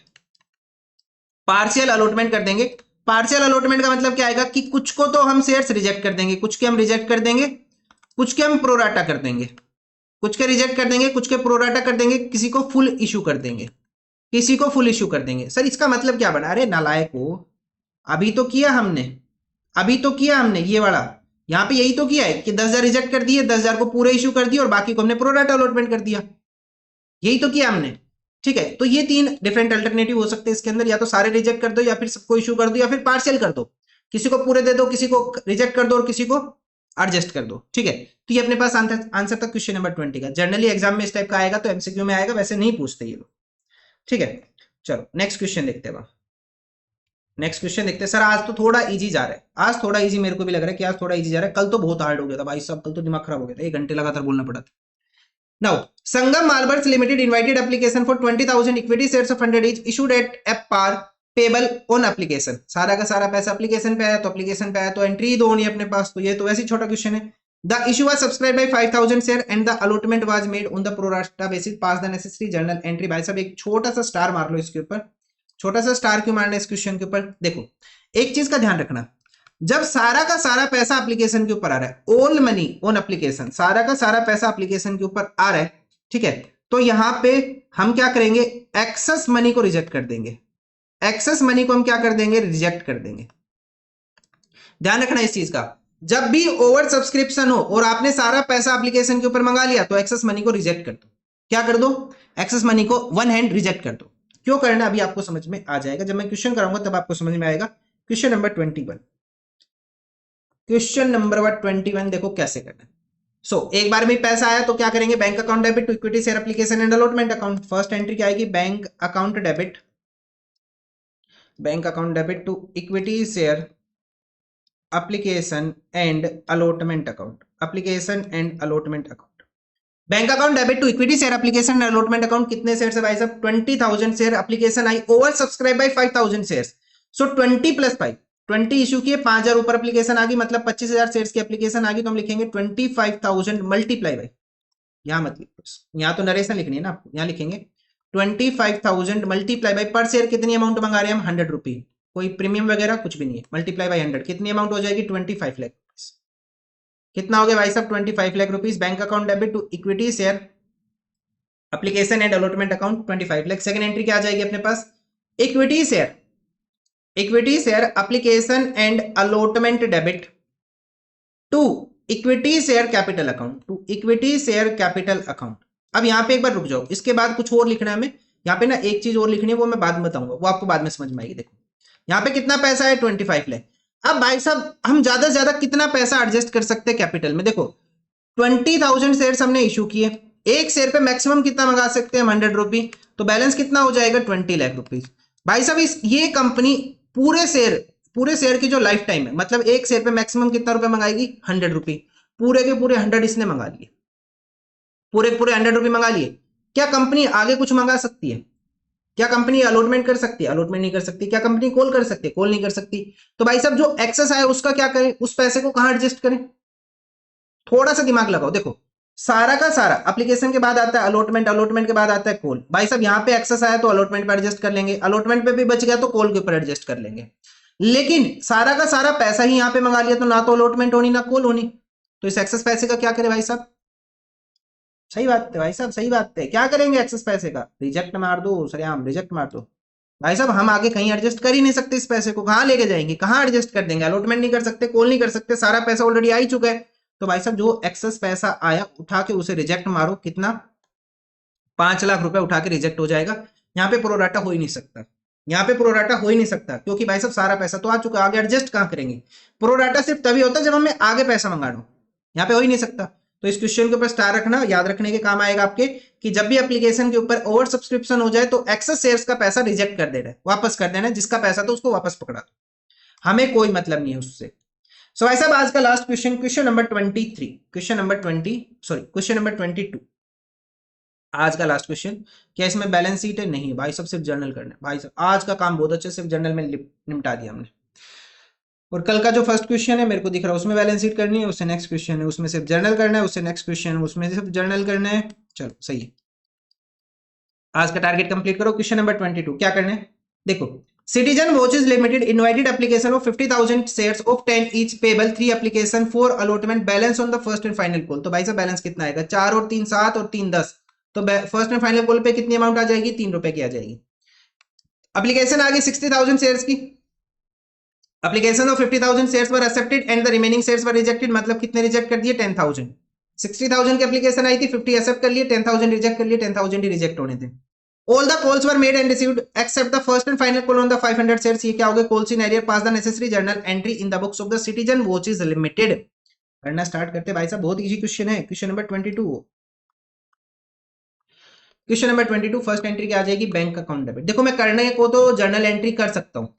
पार्शियल अलॉटमेंट कर देंगे। पार्शियल अलॉटमेंट का मतलब क्या आएगा कि कुछ को तो हम शेयर्स रिजेक्ट कर देंगे, कुछ के हम रिजेक्ट कर देंगे, कुछ के हम प्रोराटा कर देंगे, कुछ के रिजेक्ट कर देंगे, कुछ के प्रोराटा कर देंगे, किसी को फुल इशू कर देंगे, किसी को फुल इशू कर देंगे। सर इसका मतलब क्या बना, अरे नालायक हो, अभी तो किया हमने, अभी तो किया हमने ये वाला, यहां पे यही तो किया है कि 10,000 रिजेक्ट कर दिए, 10,000 को पूरे इशू कर दिया और बाकी को हमने प्रोराटा अलॉटमेंट कर दिया, यही तो किया हमने। ठीक है, तो ये तीन डिफरेंट अल्टरनेटिव हो सकते हैं इसके अंदर, या तो सारे रिजेक्ट कर दो, या फिर सबको इशू कर दो, या फिर पार्शियल कर दो, किसी को पूरे दे दो, किसी को रिजेक्ट कर दो और किसी को एडजस्ट कर दो। ठीक है, तो ये अपने पास आंसर तक क्वेश्चन नंबर 20 का। जनरली एग्जाम में इस टाइप का आएगा तो एमसीक्यू में आएगा, वैसे नहीं पूछते ये लोग। ठीक है, चलो नेक्स्ट क्वेश्चन देखते हैं। नेक्स्ट क्वेश्चन देखते हैं। सर आज तो थोड़ा इजी जा रहा है, आज थोड़ा इजी मेरे को भी लग रहा है कि आज थोड़ा इजी जा रहा है, कल तो बहुत हार्ड हो गया था भाई साहब, कल तो दिमाग खराब हो गया था, 1 घंटे लगातार बोलना पड़ा था। Now, Sangam Malbars Limited invited application for 20,000 equity shares of 100 each issued at par payable on application। सारा का सारा पैसा एप्लीकेशन पे आया, तो एप्लीकेशन पे आया तो एंट्री दो होनी है अपने पास, तो ये तो वैसे ही छोटा क्वेश्चन है। The issue was subscribed by 5,000 share and the allotment was made on the pro rata basis, pass the necessary journal entry। भाई साहब एक छोटा सा स्टार मार लो इसके ऊपर, छोटा सा स्टार क्यों मारना है इस क्वेश्चन के ऊपर। देखो एक चीज का ध्यान रखना, जब सारा का सारा पैसा एप्लीकेशन के ऊपर आ रहा है, ऑल मनी ऑन एप्लीकेशन, सारा का सारा पैसा एप्लीकेशन के ऊपर आ रहा है, ठीक है, तो यहां पे हम क्या करेंगे, एक्सेस मनी को रिजेक्ट कर देंगे, एक्सेस मनी को हम क्या कर देंगे, रिजेक्ट कर देंगे। ध्यान रखना इस चीज का, जब भी ओवर सब्सक्रिप्शन हो और आपने सारा पैसा एप्लीकेशन के ऊपर मंगा लिया तो एक्सेस मनी को रिजेक्ट कर दो। क्या कर दो, एक्सेस मनी को वन हैंड रिजेक्ट कर दो। क्यों करना अभी आपको समझ में आ जाएगा, जब मैं क्वेश्चन कराऊंगा तब आपको समझ में आएगा। क्वेश्चन नंबर 21, क्वेश्चन नंबर 21 देखो कैसे करना है। एक बार में पैसा आया तो क्या करेंगे, bank account debit to equity share application and allotment account. First entry क्या आएगी, bank account debit, bank account debit to equity share application and allotment account, application and allotment account. Bank account debit to equity share application and allotment account, कितने share है भाई साहब, 20,000 share, एप्लीकेशन आई over subscribe by 5,000 share, so 20 + 5, 20 issue किए, 5,000 ऊपर application आ गई, मतलब 25,000 शेयर्स की एप्लीकेशन आ गई, तो हम लिखेंगे 25,000 मल्टीप्लाई बाय, यहां मत लिखो, यहां तो नरेशन लिखनी है ना आपको, यहां लिखेंगे 25,000 मल्टीप्लाई बाय, पर शेयर कितनी अमाउंट मंगा रहे हैं हम, 100 रुपी, कोई प्रीमियम वगैरह कुछ भी नहीं है, मल्टीप्लाई बाय 100, कितनी अमाउंट हो जाएगी, 25 लाख रुपीज। कितना हो गया भाई साहब, 25 lakh rupees. Bank account debit to equity share application and allotment account 25 lakh. Second entry क्या आ जाएगी अपने पास, equity share, equity share application and allotment debit to equity share capital account, to equity share capital account. अब यहां पे एक बार रुक जाओ, इसके बाद कुछ और लिखना है हमें, यहाँ पे ना एक चीज और लिखनी है, वो मैं बाद में बताऊंगा, वो आपको बाद में समझ में आएगी। देखो यहाँ पे कितना पैसा है, 25 लाख। अब भाई साहब हम ज्यादा से ज्यादा कितना पैसा एडजस्ट कर सकते हैं कैपिटल में, देखो 20,000 शेयर हमने इशू किए, एक शेयर पे मैक्सिमम कितना मंगा सकते हैं, 100 रुपी, तो बैलेंस कितना हो जाएगा, 20 लाख रुपीज। भाई साहब ये कंपनी पूरे शेयर की जो लाइफ टाइम है, मतलब एक शेयर पे मैक्सिमम कितना रुपए मंगाएगी, 100 रुपी, पूरे के पूरे 100 इसने मंगा लिए, पूरे 100 रुपए मंगा लिए। क्या कंपनी आगे कुछ मंगा सकती है, क्या कंपनी अलॉटमेंट कर सकती है, अलॉटमेंट नहीं कर सकती। क्या कंपनी कॉल कर सकती है, कॉल नहीं कर सकती। तो भाई साहब जो एक्सेस आया उसका क्या करें, उस पैसे को कहां एडजस्ट करें, थोड़ा सा दिमाग लगाओ। देखो सारा का सारा एप्लीकेशन के बाद आता है अलॉटमेंट, अलॉटमेंट के बाद आता है कॉल। भाई साहब यहाँ पे एक्सेस आया तो अलॉटमेंट पे एडजस्ट कर लेंगे, अलॉटमेंट पे भी बच गया तो कॉल के ऊपर एडजस्ट कर लेंगे। लेकिन सारा का सारा पैसा ही यहाँ पे मंगा लिया तो ना तो अलॉटमेंट होनी ना कॉल होनी, तो इस एक्सेस पैसे का क्या करें भाई साहब। सही बात है भाई साहब, सही बात है, क्या करेंगे एक्सेस पैसे का, रिजेक्ट मार दो सरेआम, रिजेक्ट मार दो। भाई साहब हम आगे कहीं एडजस्ट कर ही नहीं सकते, इस पैसे को कहां लेके जाएंगे, कहां एडजस्ट कर देंगे, अलॉटमेंट नहीं कर सकते, कॉल नहीं कर सकते, सारा पैसा ऑलरेडी आ ही चुका है। तो भाई साहब जो एक्सेस पैसा आया उठा के उसे रिजेक्ट मारो, कितना 5 लाख रुपए उठा के रिजेक्ट हो जाएगा। यहाँ पे प्रोराटा हो ही नहीं सकता, यहाँ पे प्रोराटा हो ही नहीं सकता, क्योंकि भाई साहब सारा पैसा तो आ चुका, आगे एडजस्ट कहां करेंगे। प्रोराटा सिर्फ तभी होता है जब हमें आगे पैसा मंगा लो, यहाँ पे हो ही नहीं सकता। तो इस क्वेश्चन के ऊपर स्टार रखना, याद रखने के काम आएगा आपके कि जब भी एप्लीकेशन के ऊपर ओवर सब्सक्रिप्शन हो जाए तो एक्सेस शेयर्स का पैसा रिजेक्ट कर देना है, वापस कर देना है, जिसका पैसा तो उसको वापस पकड़ा दो, हमें कोई मतलब नहीं है उससे। सो भाई साहब आज का last question, question number 23, question number 22 आज का लास्ट क्वेश्चन। क्या इसमें बैलेंस शीट है? नहीं भाई साहब, सिर्फ जर्नल करना है। भाई साहब आज का काम बहुत अच्छे सिर्फ जर्नल में निपटा दिया हमने। और कल का जो फर्स्ट क्वेश्चन है मेरे को दिख रहा है उसमें बैलेंस शीट करनी है, उससे नेक्स्ट क्वेश्चन है उसमें सिर्फ जर्नल करना है, उससे नेक्स्ट क्वेश्चन है उसमें सिर्फ जर्नल करना है। चलो सही है, आज का टारगेट कंप्लीट करो। क्वेश्चन नंबर 22 क्या करना है, देखो Citizen Watches Limited invited application of 50,000 shares of 10 each payable 3 application for allotment balance on the first and final call। तो भाई साहब बैलेंस कितना आएगा, 4 और 3 7 और 3 10। तो फर्स्ट एंड फाइनल कॉल पे कितनी अमाउंट आ जाएगी, 3 रुपए की आ जाएगी। एप्लीकेशन आ गई 60,000 शेयर्स की। Application of 50,000 shares were accepted and the remaining shares were rejected, मतलब कितने रिजेक्ट कर दिए, 10,000। 60,000 की एप्लीकेशन आई थी, 50 एक्सेप्ट कर लिए, 10,000 रिजेक्ट कर लिए, 10,000 ही रिजेक्ट होने थे। All the calls were made and received except the first and final call on the 500 shares। ये क्या हो गया, calls in arrear, pass the necessary journal entry in the books of the Citizen Watches Limited। करना start करते भाई साहब, बहुत easy question है। Question number 22, question number 22 first entry क्या आ जाएगी, बैंक अकाउंट डेबिट। देखो मैं करने को तो जर्नल एंट्री कर सकता हूँ,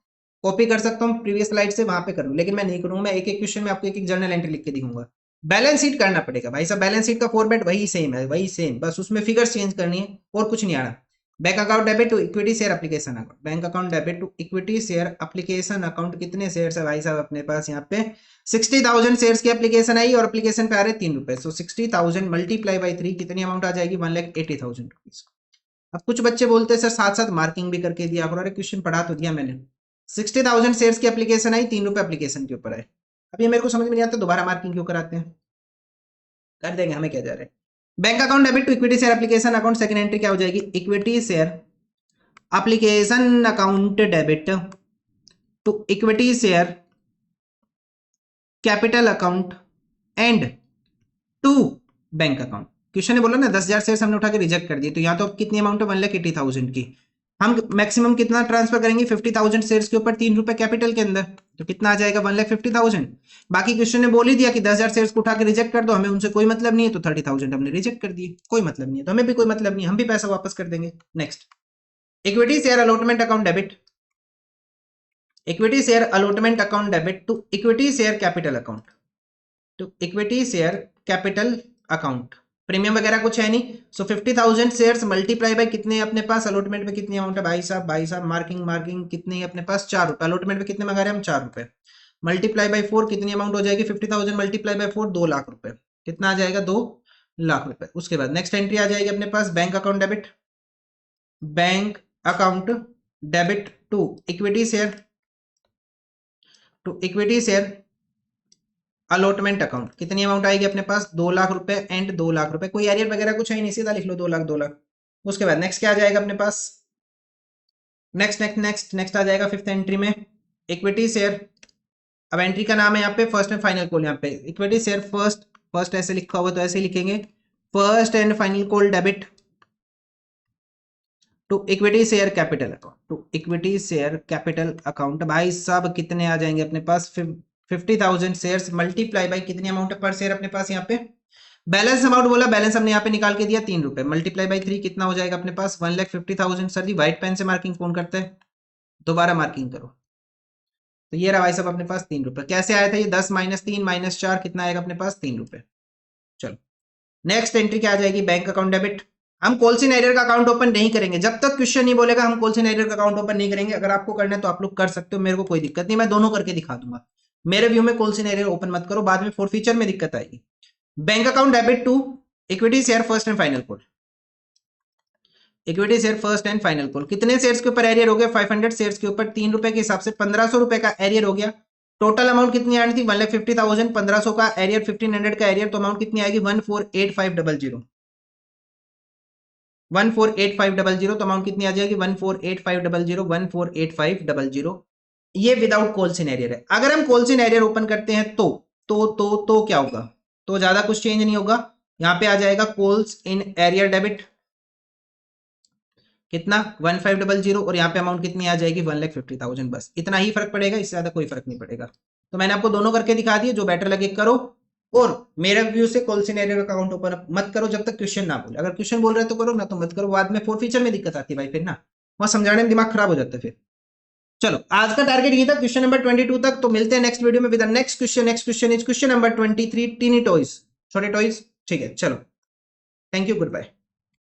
कॉपी कर सकता हूँ प्रीवियस स्लाइड से, वहां पे कर लूँ, लेकिन मैं नहीं करूंगा। मैं एक एक क्वेश्चन में आपको एक एक जर्नल एंट्री लिख के दिखाऊंगा। बैलेंस शीट करना पड़ेगा भाई साहब, बैलेंस शीट का फॉर्मेट वही सेम है, वही सेम, बस उसमें फिगर्स चेंज करनी है और कुछ नहीं आना। Bank account debit to equity share application account, bank account debit to equity share application account. कितने शेयर्स है भाई साहब अपने पास, यहाँ पे 60,000 शेयर्स की एप्लीकेशन आई और एप्लीकेशन पे आ रहे 3 रुपए। सो 60,000 मल्टीप्लाई बाई 3 कितनी अमाउंट आ जाएगी, 1,80,000 रुपीज। अब कुछ बच्चे बोलते हैं सर साथ साथ मार्किंग भी करके दिया करो, अरे क्वेश्चन पढ़ा तो दिया मैंने। 60,000 शेयर्स की एप्लीकेशन आई, 3 रुपए एप्लीकेशन के ऊपर आए। अब ये मेरे को समझ में नहीं आता दोबारा मार्किंग क्यों कराते हैं, कर देंगे, हमें क्या जा रहा है। Bank account debit to equity share application account, second entry क्या हो जाएगी, equity share application account debit to equity share capital account and to bank account. Question ने बोला ना 10,000 शेयर्स हमने उठा के रिजेक्ट कर दिए, तो यहाँ तो कितनी अमाउंट है, 1,80,000 की। हम मैक्सिमम कितना ट्रांसफर करेंगे, 50,000 शेयर्स के ऊपर 3 रुपए कैपिटल के अंदर, तो कितना आ जाएगा, 1,50,000। बाकी क्वेश्चन ने बोल ही दिया कि 10,000 शेयर्स को उठा के रिजेक्ट कर दो, हमें उनसे कोई मतलब नहीं है, तो 30,000 हमने रिजेक्ट कर दिए, कोई मतलब नहीं है, तो हमें भी कोई मतलब नहीं है, हम भी पैसा वापस कर देंगे। Next equity share allotment account debit, equity share allotment account debit to equity share capital account, to equity share capital account. Premium वगैरह कुछ है नहीं। सो 50,000 शेयर्स मल्टीप्लाई बाय कितने अपने पास, अलॉटमेंट में कितनी अमाउंट है भाई साहब मार्किंग कितनी है अपने पास, 4 रुपए। अलॉटमेंट में कितने मंगा रहे हैं हम, 4 रुपए। मल्टीप्लाई बाय 4 कितनी अमाउंट हो जाएगी, 50,000 मल्टीप्लाई बाय 4 2 लाख रुपए। कितना आ जाएगा, 2 लाख रुपए। उसके बाद नेक्स्ट एंट्री आ जाएगी अपने पास bank account debit, bank account debit to equity share allotment account. कितनी अमाउंट आएगी अपने पास, 2 लाख रुपए एंड 2 लाख रुपए। कोई एरियर वगैरह कुछ है नहीं, सीधा लिख लो 2 लाख 2 लाख। उसके बाद नेक्स्ट क्या आ जाएगा अपने पास, नेक्स्ट आ जाएगा फिफ्थ एंट्री में इक्विटी शेयर। अब एंट्री का नाम है यहाँ पे फर्स्ट एंड फाइनल कॉल, यहाँ पे इक्विटी शेयर फर्स्ट ऐसे लिखा हुआ तो ऐसे ही लिखेंगे, first and final call debit to equity share capital account, to equity share capital account. भाई साहब कितने आ जाएंगे अपने पास, 50,000 शेयर्स मल्टीप्लाई बाई कितनी अमाउंट है पर शेयर अपने पास, यहाँ पे बैलेंस अमाउंट बोला, बैलेंस हमने यहाँ पे निकाल के दिया 3 रुपए, मल्टीप्लाई बाई 3 कितना हो जाएगा अपने पास, 1,50,000। सर जी व्हाइट पेन से मार्किंग कौन करता है, दोबारा मार्किंग करो। तो ये रहा भाई साहब अपने पास 3 रुपए। कैसे आया था ये, 10 - 3 - 4 कितना आएगा अपने पास, 3 रुपए। चलो नेक्स्ट एंट्री क्या आ जाएगी, बैंक अकाउंट डेबिट। हम कोलसिन एरियर का अकाउंट ओपन नहीं करेंगे, जब तक क्वेश्चन नहीं बोलेगा हम कोलसिन एरियर का अकाउंट ओपन नहीं करेंगे। अगर आपको करना है तो आप लोग कर सकते हो, मेरे को कोई दिक्कत नहीं, मैं दोनों करके दिखा दूंगा। मेरे व्यू में कोलसिन एरियर ओपन मत करो, बाद में फोर फीचर में दिक्कत आएगी। Bank account debit to equity share first and final call, equity share first and final call. कितने शेयर्स के ऊपर एरियर हो गया, 500 शेयर्स के ऊपर 3 रुपए के हिसाब से 1,500 रुपए का एरियर हो गया। टोटल अमाउंट कितनी आनी थी, 1,50,000, 1,500 का एरियर, 1,500 का एरियर, तो अमाउंट कितनी आएगी, 1,48,500, 1,48,500। तो अमाउंट कितनी आ जाएगी, 1,48,500, 1,48,500। ये विदाउट कोलसिन एरियर है। अगर हम कोलसिन एरियर ओपन करते हैं तो क्या होगा, तो ज्यादा कुछ चेंज नहीं होगा। यहाँ पे आ जाएगा कोल्स इन एरियर डेबिट कितना, 1,500, और यहाँ पे अमाउंट कितनी आ जाएगी, 1,50,000। बस इतना ही फर्क पड़ेगा, इससे ज्यादा कोई फर्क नहीं पड़ेगा। तो मैंने आपको दोनों करके दिखा दिए, जो बेटर लगे करो। और मेरा व्यू से कॉल सिनेरियो का अकाउंट ओपन मत करो जब तक क्वेश्चन ना बोले। अगर क्वेश्चन बोल रहे तो करो, ना तो मत करो। बाद में फोर फीचर में दिक्कत आती है भाई, फिर ना वहां समझाने में दिमाग खराब हो जाता है फिर। चलो आज का टारगेट ये था क्वेश्चन नंबर 22 तक। तो मिलते हैं नेक्स्ट वीडियो में with the next question. Next question is question number 23, tiny toys, छोटे टॉयज। ठीक है, चलो, थैंक यू, गुड बाय।